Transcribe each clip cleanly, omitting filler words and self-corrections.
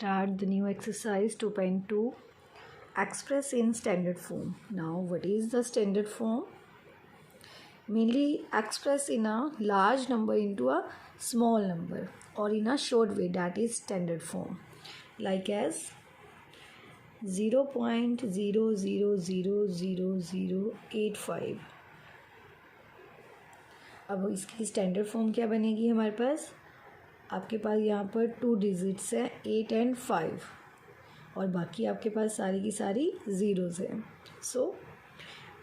start the new exercise 2.2 express in standard form. Now what is the standard form? Mainly express in a large number into a small number or in a short way, that is standard form, like as 0.00000085. अब इसकी standard form क्या बनेगी हमारे पास? आपके पास यहाँ पर 2 digits हैं 8 and 5 और बाकी आपके पास सारी की सारी ज़ीरोज़ हैं. सो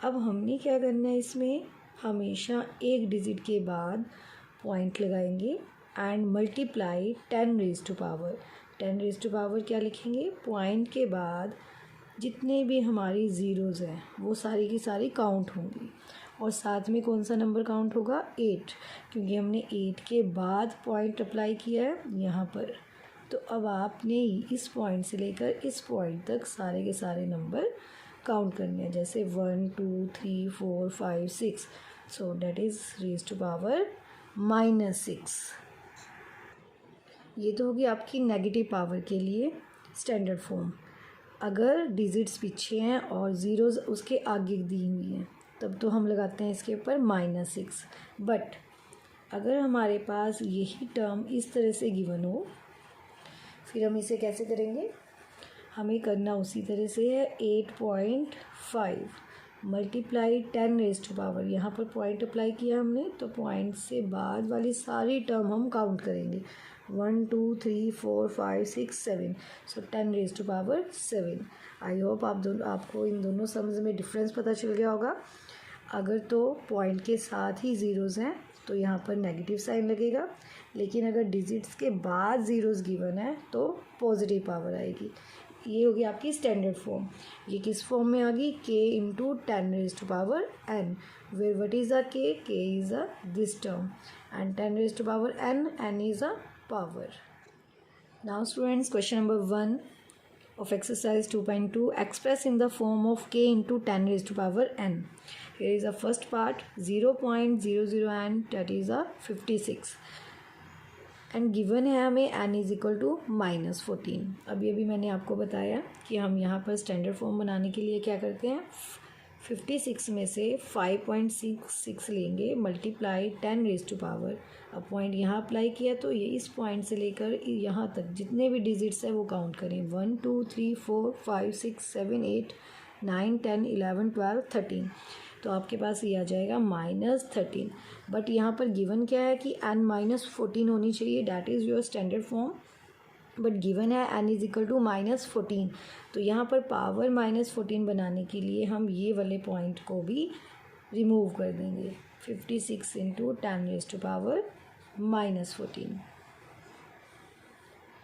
अब हमने क्या करना है, इसमें हमेशा एक डिजिट के बाद पॉइंट लगाएंगे and multiply 10 raise to power. 10 raise to power क्या लिखेंगे? पॉइंट के बाद जितने भी हमारी ज़ीरोज़ हैं वो सारी की सारी काउंट होंगी और साथ में कौन सा नंबर काउंट होगा? 8, क्योंकि हमने 8 के बाद पॉइंट अप्लाई किया है यहाँ पर. तो अब आपने इस पॉइंट से लेकर इस पॉइंट तक सारे के सारे नंबर काउंट करने हैं, जैसे 1 2 3 4 5 6. So that is raise to power -6. ये तो होगी आपकी नेगेटिव पावर के लिए स्टैंडर्ड फॉर्म. अगर डिजिट्स पीछे हैं और ज़ीरोज़ उसके आगे दी हुई हैं तब तो हम लगाते हैं इसके ऊपर -6. बट अगर हमारे पास यही टर्म इस तरह से गिवन हो, फिर हम इसे कैसे करेंगे? हमें करना उसी तरह से है. 8.5 मल्टीप्लाई 10 रेज़ टू पावर. यहाँ पर पॉइंट अप्लाई किया हमने तो पॉइंट से बाद वाली सारी टर्म हम काउंट करेंगे. 1 2 3 4 5 6 7. So 10 raise to power 7. I hope आपको इन दोनों सम्स में डिफरेंस पता चल गया होगा. अगर तो पॉइंट के साथ ही ज़ीरोज़ हैं तो यहाँ पर नेगेटिव साइन लगेगा, लेकिन अगर डिजिट्स के बाद ज़ीरोज़ गिवन है तो पॉजिटिव पावर आएगी. ये होगी आपकी स्टैंडर्ड फॉर्म. ये किस फॉर्म में आ गई? k into 10 raise to power n, where what is a k? k is a this term and 10 raise to power n is a power. Now students, question number 1 of exercise 2.2 express in the form of k into 10 raised to power n. Here is the first part 0.00 and that is a 56 and given है हमें n is equal to -14. अभी मैंने आपको बताया कि हम यहाँ पर स्टैंडर्ड फॉर्म बनाने के लिए क्या करते हैं, 56 में से 5.66 लेंगे मल्टीप्लाई 10 रेज़ टू पावर. अब पॉइंट यहाँ अप्लाई किया तो ये इस पॉइंट से लेकर यहाँ तक जितने भी डिजिट्स हैं वो काउंट करें. 1 2 3 4 5 6 7 8 9 10 11 12 13. तो आपके पास ये आ जाएगा -13. बट यहाँ पर गिवन क्या है कि n-14 होनी चाहिए, that is your standard form. But given है n इज़ इक्वल टू -14. तो यहाँ पर पावर -14 बनाने के लिए हम ये वाले पॉइंट को भी रिमूव कर देंगे. 56 into 10 raise to power -14.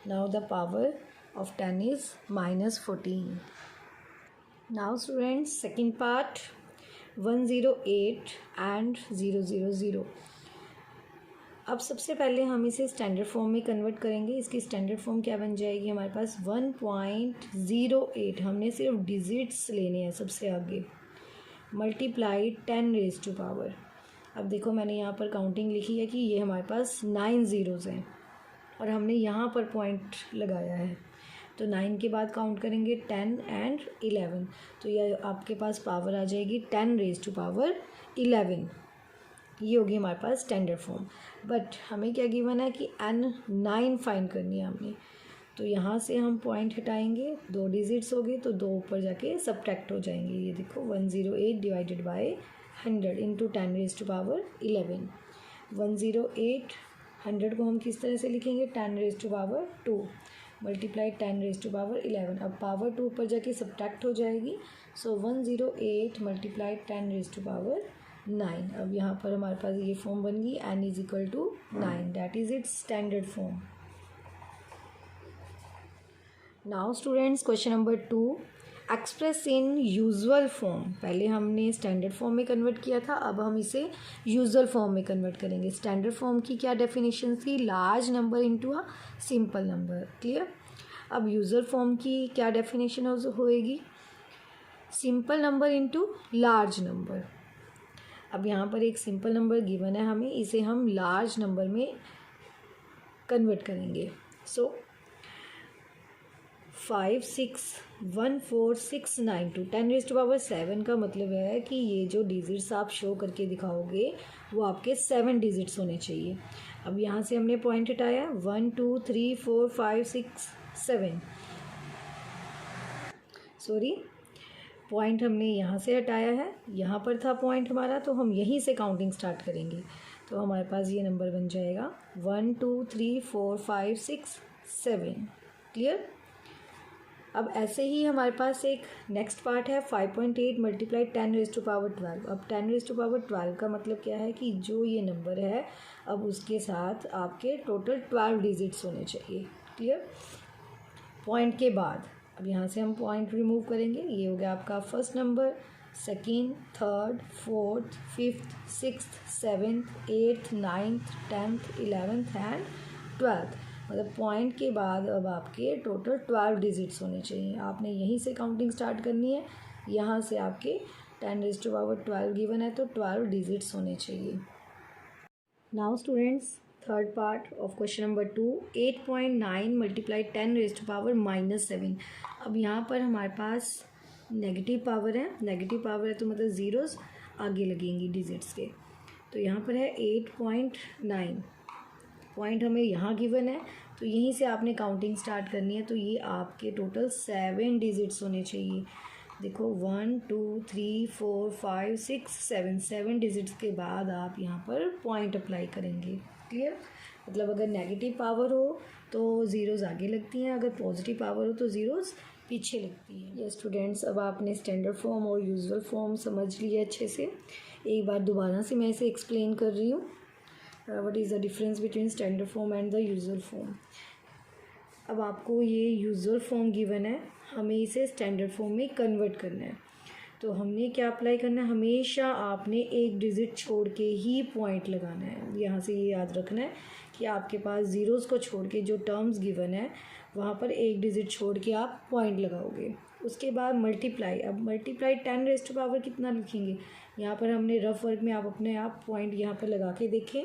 Now the power of 10 is -14. Now students, second part 108 and 000. अब सबसे पहले हम इसे स्टैंडर्ड फॉर्म में कन्वर्ट करेंगे. इसकी स्टैंडर्ड फॉर्म क्या बन जाएगी हमारे पास? 1.08. हमने सिर्फ डिजिट्स लेने हैं सबसे आगे, मल्टीप्लाई 10 रेज़ टू पावर. अब देखो मैंने यहाँ पर काउंटिंग लिखी है कि ये हमारे पास 9 ज़ीरोज़ हैं और हमने यहाँ पर पॉइंट लगाया है. तो 9 के बाद काउंट करेंगे 10 and 11. तो यह आपके पास पावर आ जाएगी 10 रेज़ टू पावर 11. ये होगी हमारे पास स्टैंडर्ड फॉर्म. बट हमें क्या गिवन है कि n9 फाइंड करनी है हमने. तो यहाँ से हम पॉइंट हटाएंगे, 2 डिजिट्स हो गए तो 2 ऊपर जाके सब्ट्रैक्ट हो जाएंगे. ये देखो 108 divided by 100 into 10 raise to power 11. 108 100 को हम किस तरह से लिखेंगे? 10 raise to power 2 multiply 10 raise to power 11. अब पावर 2 ऊपर जाके सब्ट्रैक्ट हो जाएगी. So 108 multiply 10 raise to power 9. अब यहाँ पर हमारे पास ये फॉर्म बन गई n is equal to 9. That is its standard form. Now students, question number 2 express in usual form. पहले हमने स्टैंडर्ड फॉर्म में कन्वर्ट किया था, अब हम इसे यूजुअल फॉर्म में कन्वर्ट करेंगे. स्टैंडर्ड फॉर्म की क्या डेफिनेशन थी? Large number into a simple number. Clear? अब यूजुअल फॉर्म की क्या डेफिनेशन होएगी? Simple number into large number. अब यहाँ पर एक सिंपल नंबर गिवन है हमें, इसे हम लार्ज नंबर में कन्वर्ट करेंगे. सो 5614692 10⁻7 का मतलब है कि ये जो डिजिट्स आप शो करके दिखाओगे वो आपके 7 डिजिट्स होने चाहिए। अब यहाँ से हमने पॉइंट हटाया 1 2 3 4 5 6 7 सॉरी पॉइंट हमने यहाँ से हटाया है, यहाँ पर था पॉइंट हमारा, तो हम यहीं से काउंटिंग स्टार्ट करेंगे। तो हमारे पास ये नंबर बन जाएगा 1 2 3 4 5 6 7। क्लियर। अब ऐसे ही हमारे पास एक नेक्स्ट पार्ट है 5.8 मल्टीप्लाई 10⁻12। अब 10⁻12 का मतलब क्या है कि जो ये नंबर है अब उसके साथ आपके टोटल 12 डिजिट्स होने चाहिए। क्लियर। पॉइंट के बाद अब यहाँ से हम पॉइंट रिमूव करेंगे। ये हो गया आपका first number, second, third, fourth, fifth, sixth, seventh, eighth, ninth, 10th, 11th and 12th। मतलब पॉइंट के बाद अब आपके टोटल 12 डिजिट्स होने चाहिए। आपने यहीं से काउंटिंग स्टार्ट करनी है। यहाँ से आपके 10⁻12 गिवन है तो 12 डिजिट्स होने चाहिए। Now students, third part of question number 2, 8.9 multiply 10⁻⁻7। अब यहाँ पर हमारे पास नेगेटिव पावर है। नेगेटिव पावर है तो मतलब ज़ीरोज़ आगे लगेंगी डिजिट्स के। तो यहाँ पर है 8.9, पॉइंट हमें यहाँ गिवन है तो यहीं से आपने काउंटिंग स्टार्ट करनी है। तो ये आपके टोटल 7 डिजिट्स होने चाहिए। देखो 1 2 3 4 5 6 7, 7 डिजिट्स के बाद आप यहाँ पर पॉइंट अप्लाई करेंगे। क्लियर। मतलब अगर नेगेटिव पावर हो तो ज़ीरोज़ आगे लगती हैं, अगर पॉजिटिव पावर हो तो ज़ीरोज़ पीछे लगती है। ये स्टूडेंट्स, अब आपने स्टैंडर्ड फॉर्म और यूजुअल फॉर्म समझ लिया अच्छे से। एक बार दोबारा से मैं इसे एक्सप्लेन कर रही हूँ। What is the difference between standard form and the usual form. अब आपको ये यूजुअल फॉर्म गिवन है, हमें इसे स्टैंडर्ड फॉर्म में कन्वर्ट करना है। तो हमने क्या अप्लाई करना है, हमेशा आपने एक डिजिट छोड़ के ही पॉइंट लगाना है। यहाँ से ये याद रखना है कि आपके पास ज़ीरोज़ को छोड़ के जो टर्म्स गिवन है वहाँ पर एक डिजिट छोड़ के आप पॉइंट लगाओगे। उसके बाद मल्टीप्लाई। अब मल्टीप्लाई 10⁻⁻ कितना लिखेंगे, यहाँ पर हमने रफ वर्क में आप अपने आप पॉइंट यहाँ पर लगा के देखें।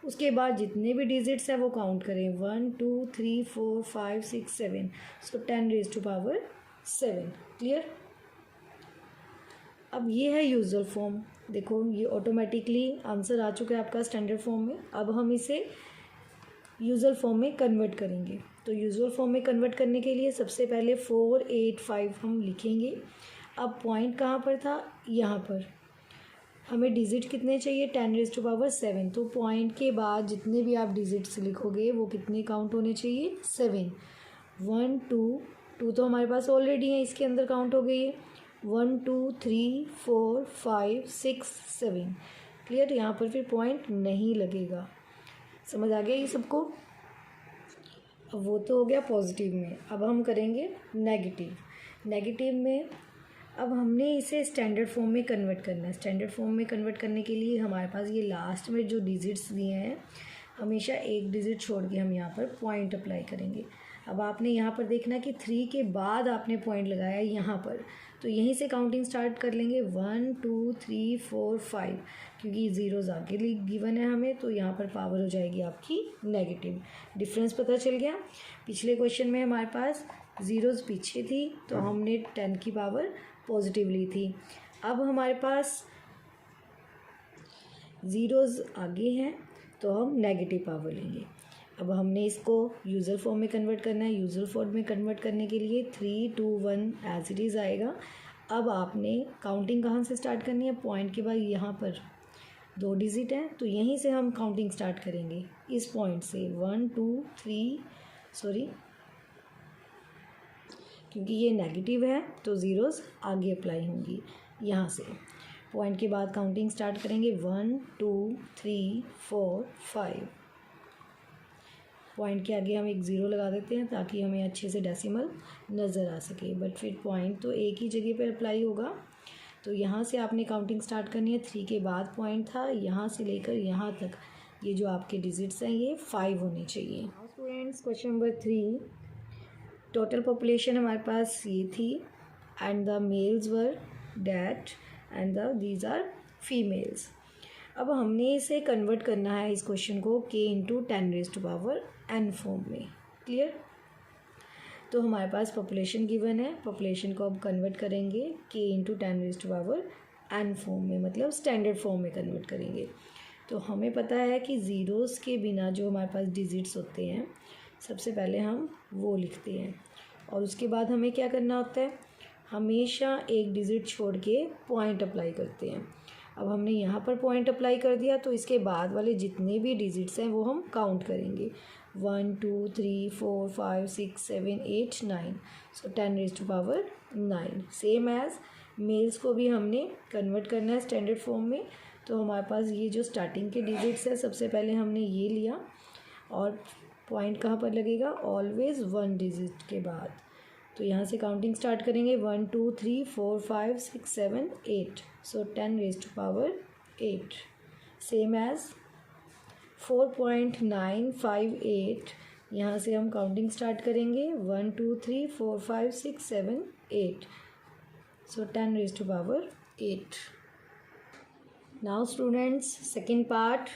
उसके बाद जितने भी डिजिट्स हैं वो काउंट करें, 1 2 3 4 5 6 7, उसको 10⁻7। क्लियर। अब ये है यूजुअल फॉर्म। देखो ये ऑटोमेटिकली आंसर आ चुका है आपका स्टैंडर्ड फॉर्म में। अब हम इसे यूजुअल फॉर्म में कन्वर्ट करेंगे। तो यूजुअल फॉर्म में कन्वर्ट करने के लिए सबसे पहले 4 8 5 हम लिखेंगे। अब पॉइंट कहाँ पर था, यहाँ पर। हमें डिजिट कितने चाहिए, 10⁻7। तो पॉइंट के बाद जितने भी आप डिजिट्स लिखोगे वो कितने काउंट होने चाहिए, 7। 1 2 2 तो हमारे पास ऑलरेडी है, इसके अंदर काउंट हो गई है। 1 2 3 4 5 6 7। क्लियर। यहाँ पर फिर पॉइंट नहीं लगेगा। समझ आ गया ये सबको। अब वो तो हो गया पॉजिटिव में। अब हम करेंगे नेगेटिव। नेगेटिव में अब हमने इसे स्टैंडर्ड फॉर्म में कन्वर्ट करना है। स्टैंडर्ड फॉर्म में कन्वर्ट करने के लिए हमारे पास ये लास्ट में जो डिजिट्स दिए हैं हमेशा एक डिजिट छोड़ के हम यहाँ पर पॉइंट अप्लाई करेंगे। अब आपने यहाँ पर देखना कि 3 के बाद आपने पॉइंट लगाया यहाँ पर, तो यहीं से काउंटिंग स्टार्ट कर लेंगे 1 2 3 4 5, क्योंकि ज़ीरोज़ आगे गिवन है हमें तो यहाँ पर पावर हो जाएगी आपकी नेगेटिव। डिफरेंस पता चल गया। पिछले क्वेश्चन में हमारे पास ज़ीरोज़ पीछे थी तो हमने 10 की पावर पॉजिटिव ली थी। अब हमारे पास ज़ीरोज़ आगे हैं तो हम नेगेटिव पावर लेंगे। अब हमने इसको यूजुअल फॉर्म में कन्वर्ट करना है। यूजुअल फॉर्म में कन्वर्ट करने के लिए 3 2 1 एज इट इज़ आएगा। अब आपने काउंटिंग कहाँ से स्टार्ट करनी है, पॉइंट के बाद यहाँ पर 2 डिजिट हैं तो यहीं से हम काउंटिंग स्टार्ट करेंगे, इस पॉइंट से 1 2 3 सॉरी क्योंकि ये नेगेटिव है तो ज़ीरोज़ आगे अप्लाई होंगी। यहाँ से पॉइंट के बाद काउंटिंग स्टार्ट करेंगे 1 2 3 4 5। पॉइंट के आगे हम एक ज़ीरो लगा देते हैं ताकि हमें अच्छे से डेसिमल नज़र आ सके, बट फिर पॉइंट तो एक ही जगह पर अप्लाई होगा। तो यहाँ से आपने काउंटिंग स्टार्ट करनी है। 3 के बाद पॉइंट था, यहाँ से लेकर यहाँ तक ये जो आपके डिजिट्स हैं ये 5 होने चाहिए। Students, question number 3, total population हमारे पास ये थी and the males were that and these are females. अब हमने इसे कन्वर्ट करना है इस क्वेश्चन को k × 10⁻n फॉर्म में। क्लियर। तो हमारे पास पॉपुलेशन गिवन है, पॉपुलेशन को अब कन्वर्ट करेंगे k इंटू 10⁻n फॉर्म में, मतलब स्टैंडर्ड फॉर्म में कन्वर्ट करेंगे। तो हमें पता है कि ज़ीरोज़ के बिना जो हमारे पास डिजिट्स होते हैं सबसे पहले हम वो लिखते हैं, और उसके बाद हमें क्या करना होता है, हमेशा एक डिजिट छोड़ के पॉइंट अप्लाई करते हैं। अब हमने यहाँ पर पॉइंट अप्लाई कर दिया तो इसके बाद वाले जितने भी डिजिट्स हैं वो हम काउंट करेंगे, 1 2 3 4 5 6 7 8 9, सो 10⁻9। सेम एज मेल्स को भी हमने कन्वर्ट करना है स्टैंडर्ड फॉर्म में। तो हमारे पास ये जो स्टार्टिंग के डिजिट्स है सबसे पहले हमने ये लिया, और पॉइंट कहाँ पर लगेगा, ऑलवेज 1 डिजिट के बाद। तो यहाँ से काउंटिंग स्टार्ट करेंगे, 1 2 3 4 5 6 7 8, सो 10⁻8। सेम एज 4.958, यहाँ से हम काउंटिंग स्टार्ट करेंगे, 1 2 3 4 5 6 7 8, सो 10⁻8। Now students, second part.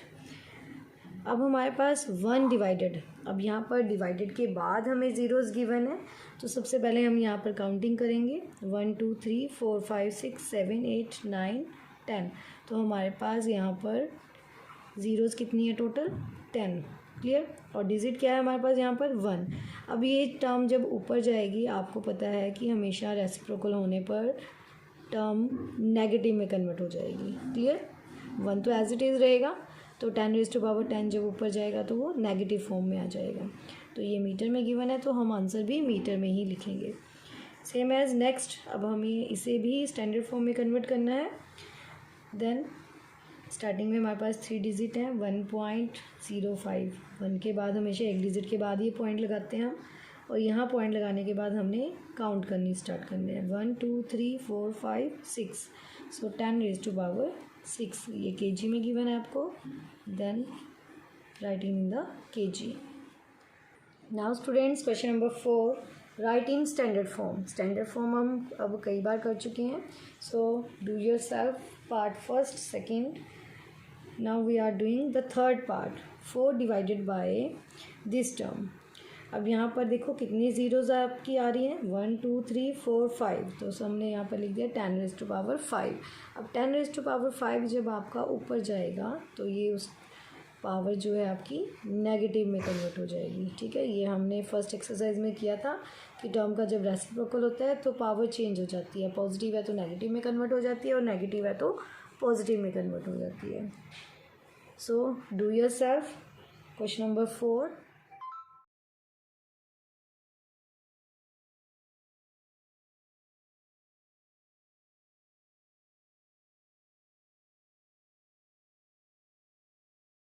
अब हमारे पास 1 डिवाइडेड, अब यहाँ पर डिवाइडेड के बाद हमें ज़ीरोज़ गिवन है, तो सबसे पहले हम यहाँ पर काउंटिंग करेंगे, 1 2 3 4 5 6 7 8 9 10। तो हमारे पास यहाँ पर ज़ीरोज़ कितनी है टोटल, 10। क्लियर। और डिजिट क्या है हमारे पास यहाँ पर, 1। अब ये टर्म जब ऊपर जाएगी, आपको पता है कि हमेशा रेसिप्रोकल होने पर टर्म नेगेटिव में कन्वर्ट हो जाएगी। क्लियर। 1 तो एज इट इज़ रहेगा, तो 10⁻10 जब ऊपर जाएगा तो वो नेगेटिव फॉर्म में आ जाएगा। तो ये मीटर में गिवन है, तो हम आंसर भी मीटर में ही लिखेंगे। सेम एज नेक्स्ट, अब हमें इसे भी स्टैंडर्ड फॉर्म में कन्वर्ट करना है। देन स्टार्टिंग में हमारे पास 3 डिजिट हैं, 1.05, 1 के बाद हमेशा एक डिजिट के बाद ही पॉइंट लगाते हैं हम, और यहाँ पॉइंट लगाने के बाद हमने काउंट करनी स्टार्ट करनी है, 1 2 3 4 5 6, सो 10⁻6। ये kg में गिवन है आपको, then writing in the kg। Now students, question number 4, right in standard form. Standard form हम अब कई बार कर चुके हैं, so do yourself part first, second. Now we are doing the third part, 4 divided by this term. अब यहाँ पर देखो कितनी ज़ीरोज़ आपकी आ रही हैं, 1 2 3 4 5, तो हमने यहाँ पर लिख दिया 10⁻5। अब 10⁻5 जब आपका ऊपर जाएगा तो ये उस पावर जो है आपकी नेगेटिव में कन्वर्ट हो जाएगी। ठीक है, ये हमने फर्स्ट एक्सरसाइज में किया था कि टर्म का जब रेसिप्रोकल होता है तो पावर चेंज हो जाती है, पॉजिटिव है तो नेगेटिव में कन्वर्ट हो जाती है, और नेगेटिव है तो पॉजिटिव में कन्वर्ट हो जाती है। सो do your self question number 4।